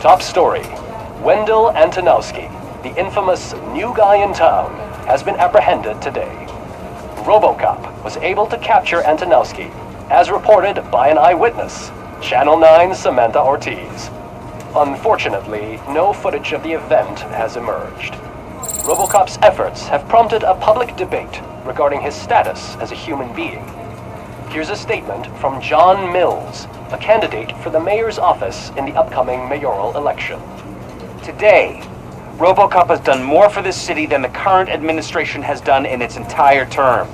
Top story. Wendell Antonowski, the infamous new guy in town, has been apprehended today. Robocop was able to capture Antonowski, as reported by an eyewitness, Channel 9's Samantha Ortiz. Unfortunately, no footage of the event has emerged. Robocop's efforts have prompted a public debate regarding his status as a human being. Here's a statement from John Mills, a candidate for the mayor's office in the upcoming mayoral election. Today, Robocop has done more for this city than the current administration has done in its entire term.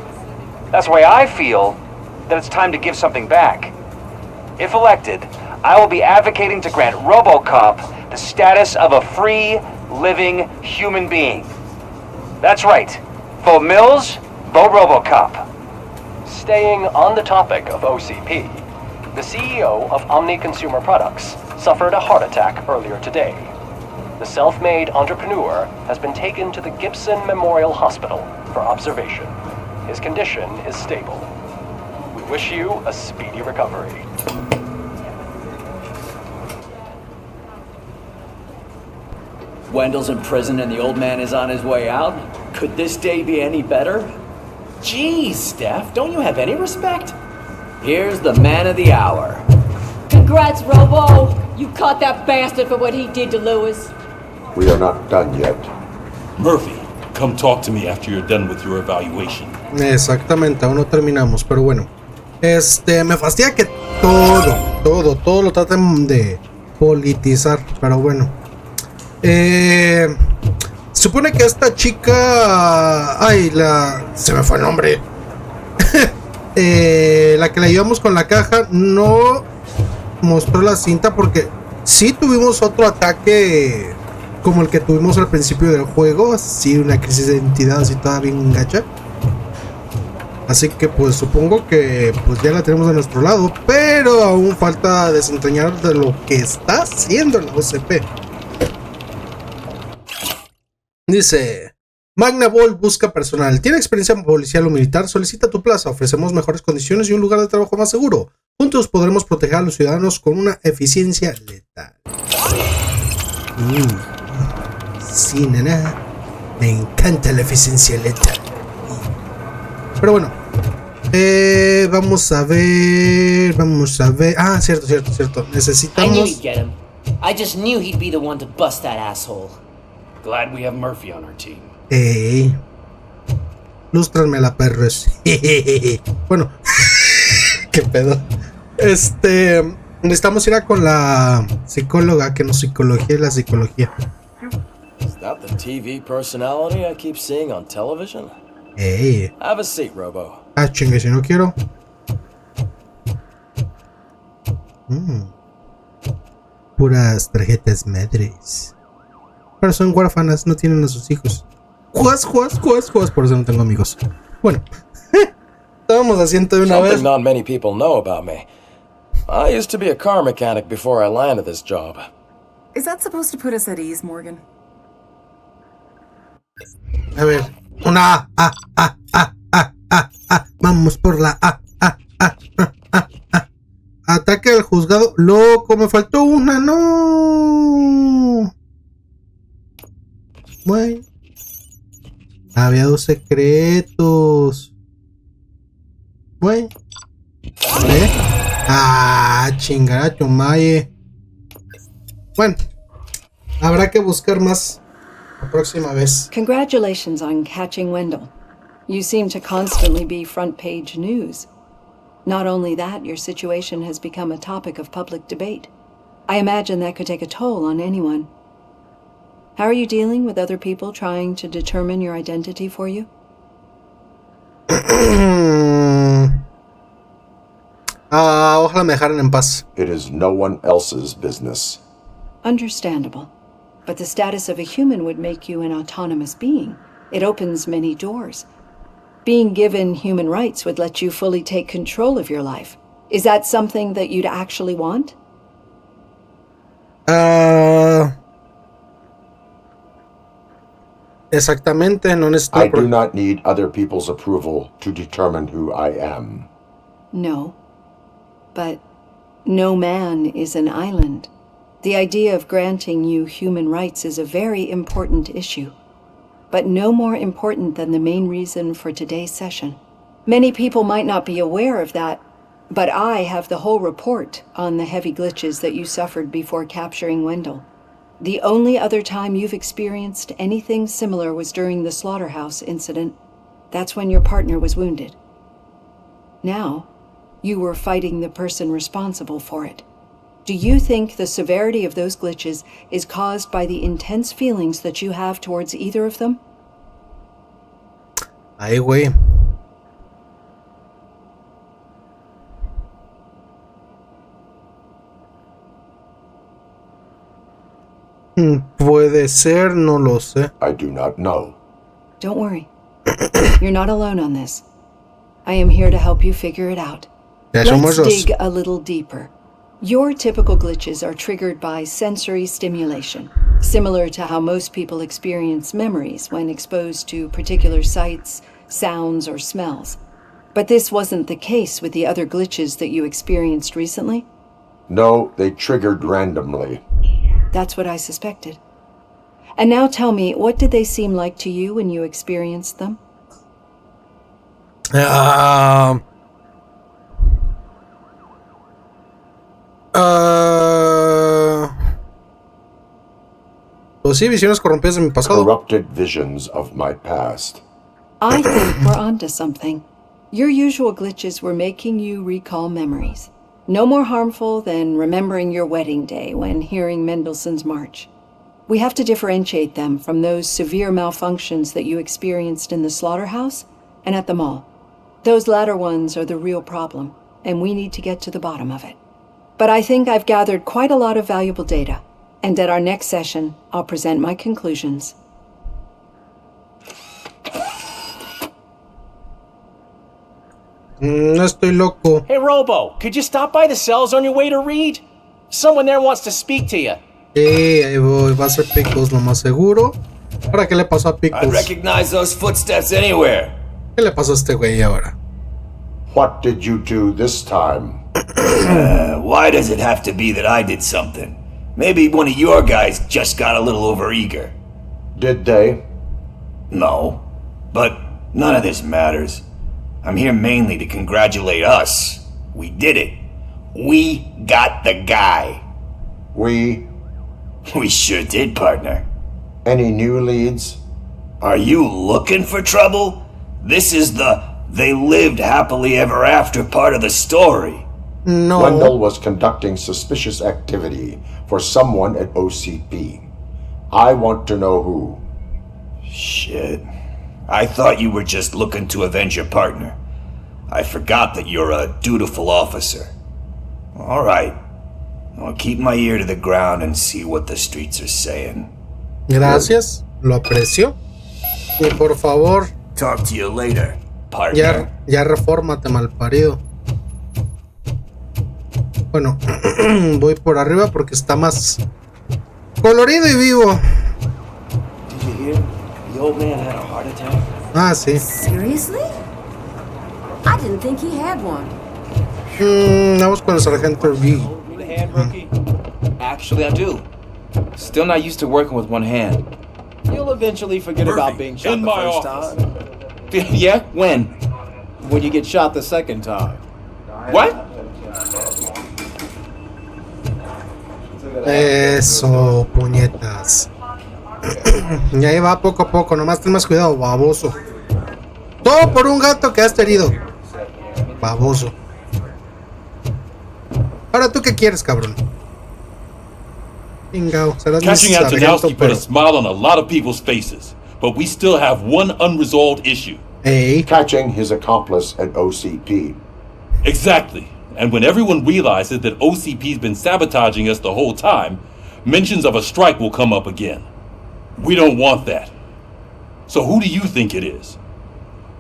That's why I feel that it's time to give something back. If elected, I will be advocating to grant Robocop the status of a free, living human being. That's right. Vote Mills, vote Robocop. Staying on the topic of OCP, the CEO of Omni Consumer Products suffered a heart attack earlier today. The self-made entrepreneur has been taken to the Gibson Memorial Hospital for observation. His condition is stable. We wish you a speedy recovery. Wendell's in prison and the old man is on his way out? Could this day be any better? Geez, Steph, don't you have any respect? Here's the man of the hour. Congrats, Robo! You caught that bastard for what he did to Lewis. We are not done yet. Murphy, come talk to me after you're done with your evaluation. Exactamente, aún no terminamos, pero bueno. Me fastidia que todo lo traten de politizar, pero bueno. Supone que esta chica... se me fue el nombre. La que la llevamos con la caja no mostró la cinta porque sí tuvimos otro ataque como el que tuvimos al principio del juego. Sí, una crisis de identidad así toda bien gacha. Así que pues supongo que pues ya la tenemos de nuestro lado, pero aún falta desentrañar de lo que está haciendo la OCP. Dice: Magna Bolt busca personal. ¿Tiene experiencia policial o militar? Solicita tu plaza. Ofrecemos mejores condiciones y un lugar de trabajo más seguro. Juntos podremos proteger a los ciudadanos con una eficiencia letal. Sí, nena. Me encanta la eficiencia letal. Pero bueno. Vamos a ver. Ah, cierto. Necesitamos... I knew he'd get him. I just knew he'd be the one to bust that asshole. Glad we have Murphy on our team. Lústranme la perros. Bueno. Qué pedo. Necesitamos ir a con la psicóloga que nos psicología la psicología. Is that the TV personality I keep seeing on television? Have a seat, Robo. Ah, chingue, si no quiero. Puras tarjetas madres. Pero son huérfanas, no tienen a sus hijos. Juas, por eso no tengo amigos. Bueno. Tomamos asiento de una vez. Something not many people know about me. I used to be a car mechanic before I landed this job. Is that supposed to put us at ease, Morgan? A ver. Una Vamos por la Ataque al juzgado. Loco, me faltó una, no. Bueno. Había 2 secretos. Bueno. Chingaracho, maye. Bueno. Habrá que buscar más la próxima vez. Congratulations on catching Wendell. You seem to constantly be front page news. Not only that, your situation has become a topic of public debate. I imagine that could take a toll on anyone. How are you dealing with other people trying to determine your identity for you? Ojalá me dejaran en paz. It is no one else's business. Understandable. But the status of a human would make you an autonomous being. It opens many doors. Being given human rights would let you fully take control of your life. Is that something that you'd actually want? Exactamente, no necesito... I do not need other people's approval to determine who I am. No. But no man is an island. The idea of granting you human rights is a very important issue, but no more important than the main reason for today's session. Many people might not be aware of that, but I have the whole report on the heavy glitches that you suffered before capturing Wendell. The only other time you've experienced anything similar was during the slaughterhouse incident. That's when your partner was wounded. Now, you were fighting the person responsible for it. Do you think the severity of those glitches is caused by the intense feelings that you have towards either of them? Ay, güey. Puede ser, no lo sé. I do not know. Don't worry. You're not alone on this. I am here to help you figure it out. Let's dig a little deeper. Your typical glitches are triggered by sensory stimulation, similar to how most people experience memories when exposed to particular sights, sounds, or smells. But this wasn't the case with the other glitches that you experienced recently? No, they triggered randomly. That's what I suspected. And now tell me, what did they seem like to you when you experienced them? Pues sí, visiones corrompidas de mi pasado. Corrupted visions of my past. I think we're onto something. Your usual glitches were making you recall memories. No more harmful than remembering your wedding day when hearing Mendelssohn's March. We have to differentiate them from those severe malfunctions that you experienced in the slaughterhouse and at the mall. Those latter ones are the real problem, and we need to get to the bottom of it. But I think I've gathered quite a lot of valuable data, and at our next session, I'll present my conclusions. No estoy loco. Hey, Robo, could you stop by the cells on your way to read? Someone there wants to speak to you. Ahí voy. Va a ser Pickles, lo más seguro. ¿Ahora qué le pasó a Pickles? I'd recognize those footsteps anywhere. ¿Qué le pasó a este güey ahora? What did you do this time? Why does it have to be that I did something? Maybe one of your guys just got a little overeager. Did they? No, but none of this matters. I'm here mainly to congratulate us. We did it. We got the guy. We sure did, partner. Any new leads? Are you looking for trouble? This is the they lived happily ever after part of the story. No. Wendell was conducting suspicious activity for someone at OCP. I want to know who. Shit. I thought you were just looking to avenge your partner. I forgot that you're a dutiful officer. All right. I'll keep my ear to the ground and see what the streets are saying. Gracias. Lo aprecio. Y por favor. Talk to you later, partner. Ya refórmate, malparido. Bueno, voy por arriba porque está más colorido y vivo. Did you hear? The old man had a heart attack. Ah, sí. Seriously? I didn't think he had one. Vamos con el sargento V. Hold me a hand, rookie. Actually, I do. Still not used to working with one hand. You'll eventually forget about being shot in the my first office. time. Yeah? When? When you get shot the second time. What? Eso, puñetas. Y ahí va poco a poco, nomás ten más cuidado, baboso. Todo por un gato que has herido. Baboso. Ahora tú qué quieres, cabrón. Chingao, serás mi Catching sargento, Antonowski put a smile on a lot of people's faces, but we still have one unresolved issue. Hey. Catching his accomplice at OCP. Exactly. And when everyone realizes that OCP's been sabotaging us the whole time, mentions of a strike will come up again. We don't want that. So who do you think it is?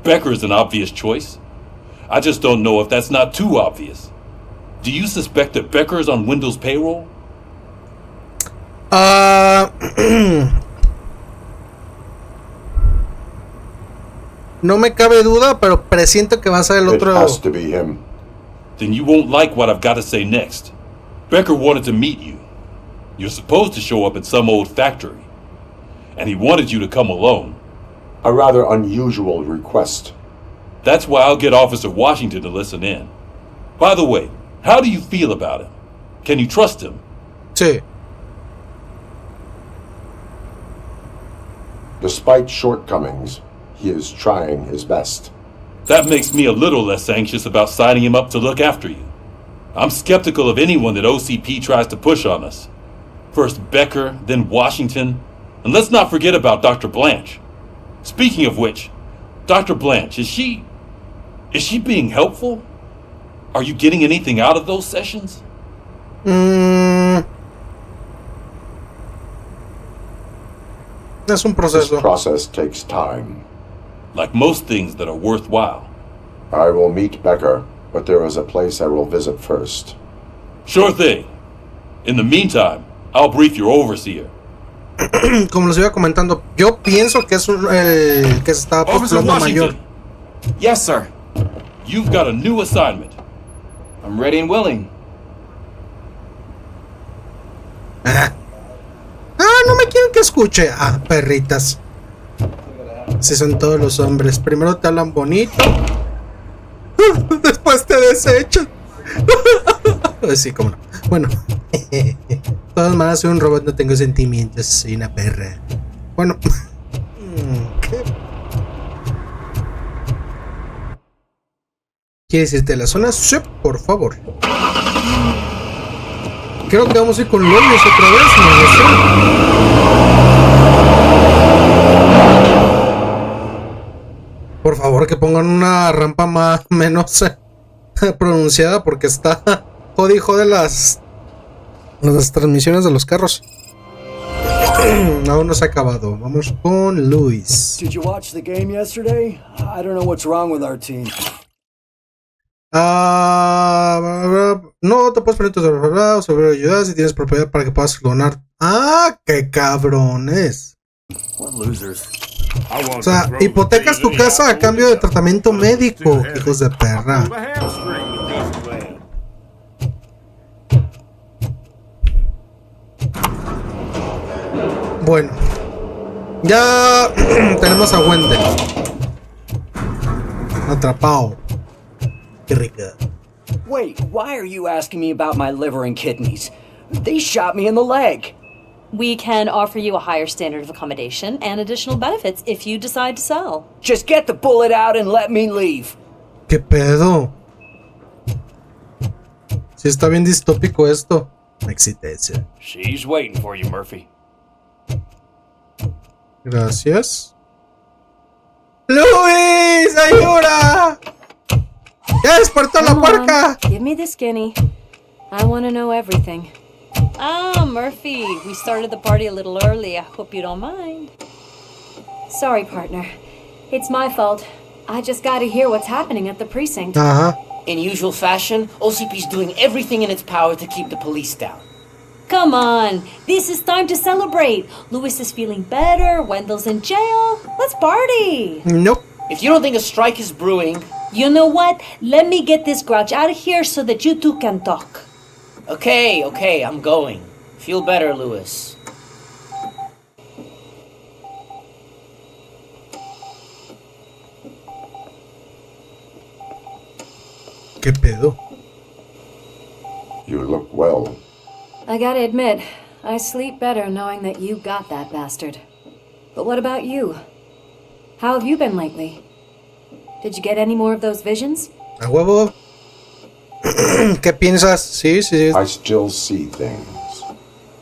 Becker is an obvious choice. I just don't know if that's not too obvious. Do you suspect that Becker is on Wendell's payroll? No me cabe duda, pero presiento que va a ser el otro. It has to be him. Then you won't like what I've got to say next. Becker wanted to meet you. You're supposed to show up at some old factory, and he wanted you to come alone. A rather unusual request. That's why I'll get Officer Washington to listen in. By the way, how do you feel about him? Can you trust him? Sí. Despite shortcomings, he is trying his best. That makes me a little less anxious about signing him up to look after you. I'm skeptical of anyone that OCP tries to push on us. First Becker, then Washington, and let's not forget about Dr. Blanche. Speaking of which, Dr. Blanche, is she being helpful? Are you getting anything out of those sessions? Es un proceso. This process takes time. Like most things that are worthwhile. I will meet Becker, but there is a place I will visit first. Sure thing. In the meantime, I'll brief your overseer. Como les iba comentando, yo pienso que es el que se está postulando mayor. Yes, sir. You've got a new assignment. I'm ready and willing. No me quieren que escuche. Perritas. Así son todos los hombres. Primero te hablan bonito. Después te desechan. Sí, cómo no. Bueno. De todas maneras soy un robot, no tengo sentimientos. Soy una perra. Bueno. ¿Qué? ¿Quieres irte a la zona? Sí, por favor. Creo que vamos a ir con Lois otra vez, no sé. Por favor, que pongan una rampa menos pronunciada porque está jode las transmisiones de los carros. Aún no se ha acabado. Vamos con Luis. Did you watch the game yesterday? I don't know what's wrong with our team. No te puedes poner sobre ayuda si tienes propiedad para que puedas donar. ¡Qué cabrones! What losers. O sea, hipotecas tu casa a cambio de tratamiento médico, hijos de perra. Bueno, ya tenemos a Wendell atrapado. Qué rica. Wait, why are you asking me about my liver and kidneys? They shot me in the leg. We can offer you a higher standard of accommodation and additional benefits if you decide to sell. Just get the bullet out and let me leave. ¿Qué pedo? Si está bien distópico esto. Existencia. She's waiting for you, Murphy. Gracias. ¡Luis! ¡Ayuda! ¡Ya despertó la puerca! Give me the skinny. I want to know everything. Murphy, we started the party a little early. I hope you don't mind. Sorry, partner. It's my fault. I just gotta hear what's happening at the precinct. In usual fashion, OCP's doing everything in its power to keep the police down. Come on, this is time to celebrate. Louis is feeling better, Wendell's in jail. Let's party. Nope. If you don't think a strike is brewing... You know what? Let me get this grouch out of here so that you two can talk. Okay, I'm going. Feel better, Louis. ¿Qué pedo? You look well. I gotta admit, I sleep better knowing that you got that bastard. But what about you? How have you been lately? Did you get any more of those visions? A huevo. ¿Qué piensas? Sí. I still see things.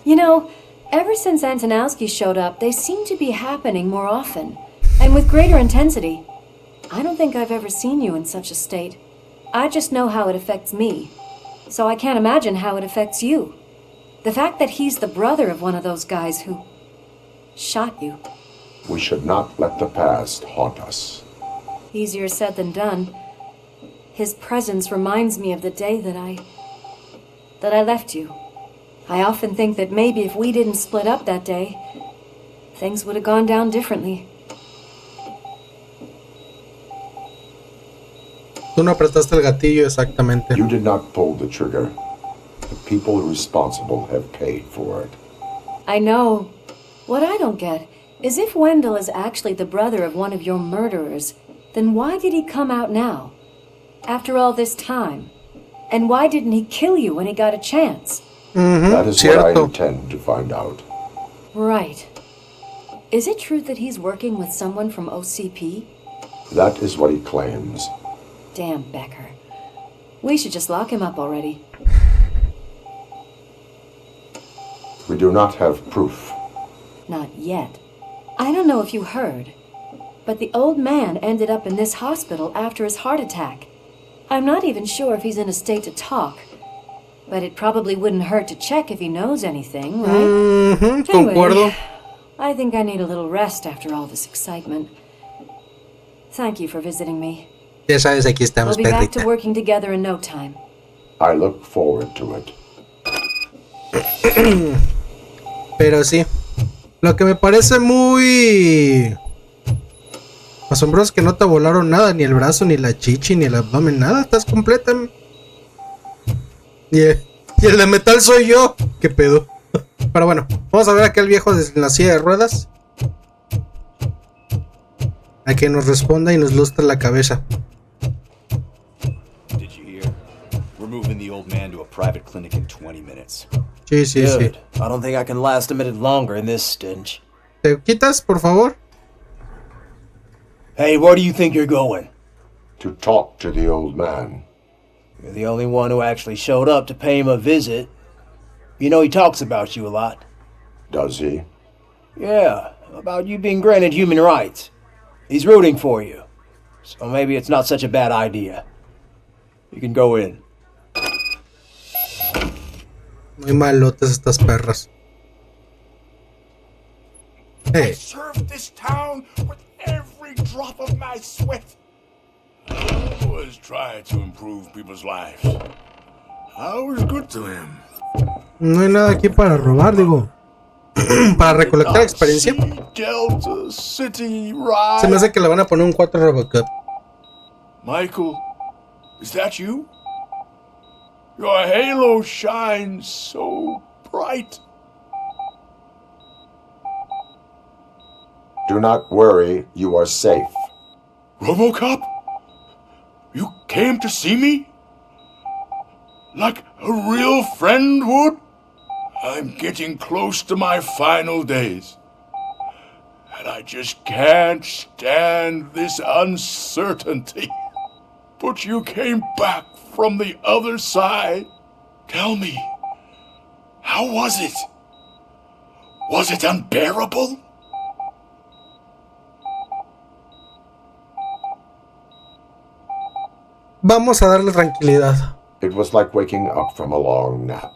You know, ever since Antonowski showed up, they seem to be happening more often, and with greater intensity. I don't think I've ever seen you in such a state. I just know how it affects me, so I can't imagine how it affects you. The fact that he's the brother of one of those guys who shot you. We should not let the past haunt us. Easier said than done. His presence reminds me of the day that I left you. I often think that maybe if we didn't split up that day, things would have gone down differently. Tú no apretaste el gatillo exactamente. You did not pull the trigger. The people responsible have paid for it. I know. What I don't get is if Wendell is actually the brother of one of your murderers, then why did he come out now? After all this time? And why didn't he kill you when he got a chance? That is what I intend to find out. Right. Is it true that he's working with someone from OCP? That is what he claims. Damn Becker. We should just lock him up already. We do not have proof. Not yet. I don't know if you heard, but the old man ended up in this hospital after his heart attack. I'm not even sure if he's in a state to talk, but it probably wouldn't hurt to check if he knows anything, right? Concuerdo. Anyway, I think I need a little rest after all this excitement. Thank you for visiting me. Ya sabes, aquí estamos, We'll be back to perrita. working together in no time. I look forward to it. Pero sí. Lo que me parece muy asombroso es que no te volaron nada, ni el brazo, ni la chichi, ni el abdomen, nada. Estás completa. Y el de metal soy yo. ¿Qué pedo? Pero bueno, vamos a ver a aquel viejo en la silla de ruedas. A que nos responda y nos lustre la cabeza. Did you hear? We're moving the old man to a private clinic in 20 minutes. Sí, sí, sí. Good. I don't think I can last a minute longer in this stench. ¿Te quitas, por favor? Hey, where do you think you're going? To talk to the old man. You're the only one who actually showed up to pay him a visit. You know he talks about you a lot. Does he? Yeah, about you being granted human rights. He's rooting for you. So maybe it's not such a bad idea. You can go in. Muy malotas estas perras. Hey. I served this town with every drop of my sweat. I always try to improve people's lives. I was good to him. No hay nada aquí para robar, digo. Para recolectar experiencia. Delta City Ride. Se me hace que le van a poner un 4 Robocop. Michael, is that you? Your halo shines so bright. Do not worry, you are safe. Robocop? You came to see me? Like a real friend would? I'm getting close to my final days. And I just can't stand this uncertainty. But you came back from the other side. Tell me, how was it? Was it unbearable? Vamos a darle tranquilidad. It was like waking up from a long nap.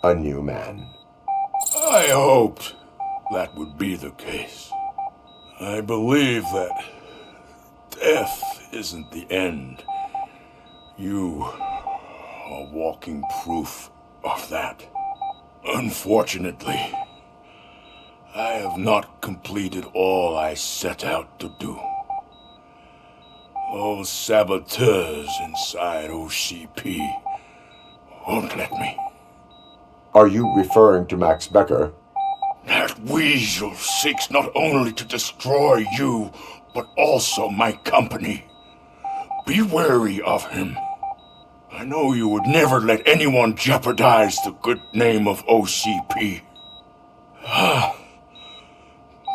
A new man. I hoped that would be the case. I believe that death isn't the end. You are walking proof of that. Unfortunately, I have not completed all I set out to do. Those saboteurs inside OCP won't let me. Are you referring to Max Becker? That weasel seeks not only to destroy you, but also my company. Be wary of him. I know you would never let anyone jeopardize the good name of OCP.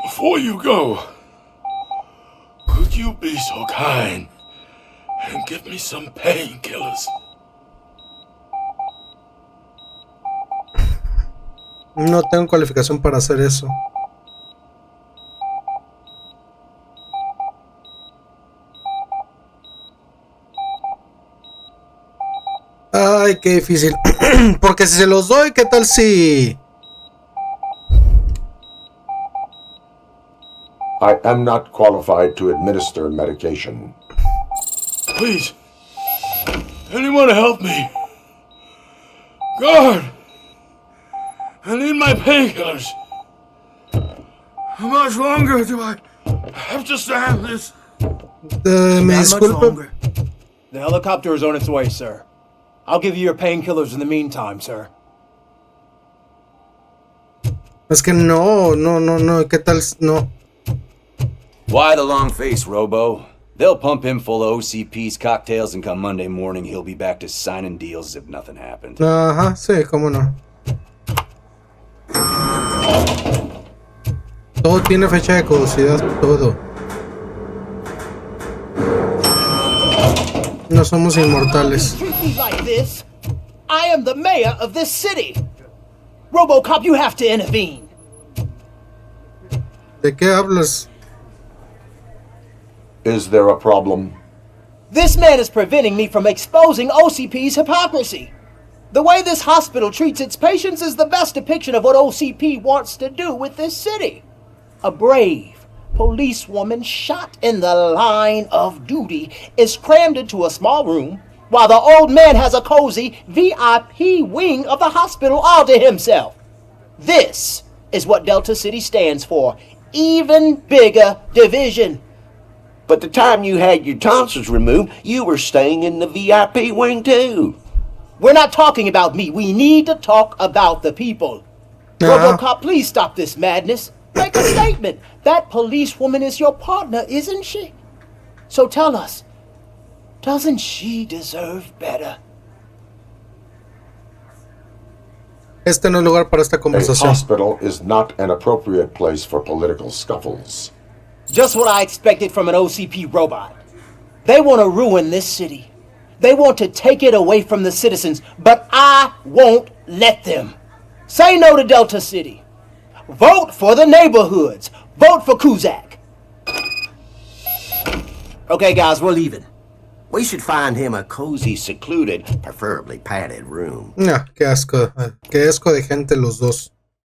Before you go, could you be so kind and give me some painkillers? No tengo cualificación para hacer eso. Ay, qué difícil. Porque si se los doy, ¿qué tal si...? I am not qualified to administer medication. Please, anyone help me? God, I need my painkillers. How much longer do I have to stand this? Me disculpe. The helicopter is on its way, sir. I'll give you your painkillers in the meantime, sir. Es que no, ¿qué tal? No. Why the long face, Robo? They'll pump him full of OCP's cocktails and come Monday morning he'll be back to signing deals as if nothing happened. Ajá, sí, cómo no. Todo tiene fecha de caducidad, todo. No somos inmortales. I am the mayor of this city. Robocop, you have to intervene. ¿De qué hablas? Is there a problem? This man is preventing me from exposing OCP's hypocrisy. The way this hospital treats its patients is the best depiction of what OCP wants to do with this city. A brave policewoman shot in the line of duty is crammed into a small room while the old man has a cozy VIP wing of the hospital all to himself. This is what Delta City stands for. Even bigger division. But the time you had your tonsils removed, you were staying in the VIP wing too. We're not talking about me. We need to talk about the people. Robocop, please stop this madness. Make a statement. That policewoman is your partner, isn't she? So tell us, doesn't she deserve better? Este no es lugar para esta A conversación. hospital is not an appropriate place for political scuffles. Just what I expected from an OCP robot. They want to ruin this city. They want to take it away from the citizens, but I won't let them. Say no to Delta City. Vote for the neighborhoods. Vote for Kuzak. Okay, guys, we're leaving. We should find him a cozy, secluded, preferably padded room. No, qué asco de gente los dos.